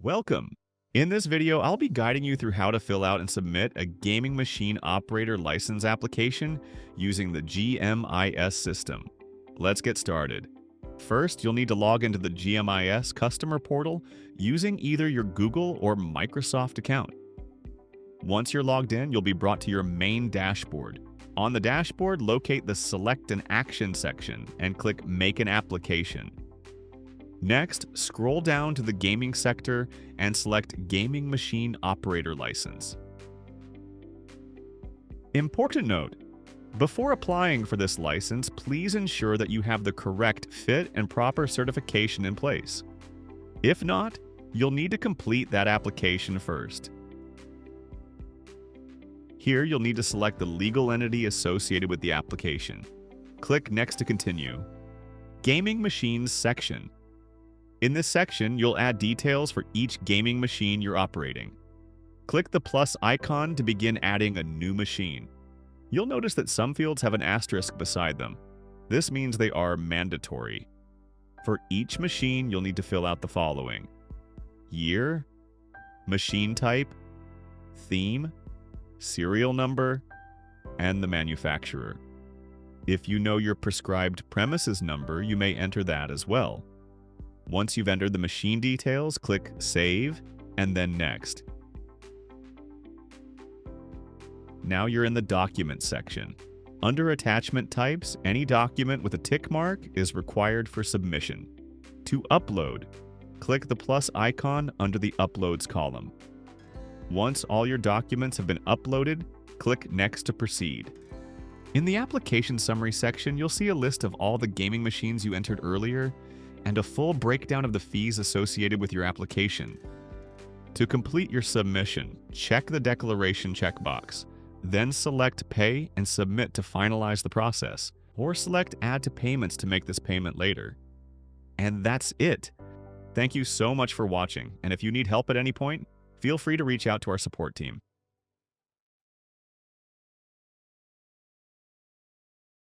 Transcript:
Welcome! In this video, I'll be guiding you through how to fill out and submit a gaming machine operator license application using the GMIS system. Let's get started. First, you'll need to log into the GMIS customer portal using either your Google or Microsoft account. Once you're logged in, you'll be brought to your main dashboard. On the dashboard, locate the Select an Action section and click Make an Application. Next, scroll down to the gaming sector and select Gaming Machine Operator License. Important note: before applying for this license, please ensure that you have the correct fit and proper certification in place. If not, you'll need to complete that application first. Here, you'll need to select the legal entity associated with the application. Click Next to continue. Gaming Machines section. In this section, you'll add details for each gaming machine you're operating. Click the plus icon to begin adding a new machine. You'll notice that some fields have an asterisk beside them. This means they are mandatory. For each machine, you'll need to fill out the following: year, machine type, theme, serial number, and the manufacturer. If you know your prescribed premises number, you may enter that as well. Once you've entered the machine details, click Save and then Next. Now you're in the Document section. Under Attachment Types, any document with a tick mark is required for submission. To upload, click the plus icon under the Uploads column. Once all your documents have been uploaded, click Next to proceed. In the Application Summary section, you'll see a list of all the gaming machines you entered earlier and a full breakdown of the fees associated with your application. To complete your submission, check the Declaration checkbox, then select Pay and Submit to finalize the process, or select Add to Payments to make this payment later. And that's it! Thank you so much for watching, and if you need help at any point, feel free to reach out to our support team.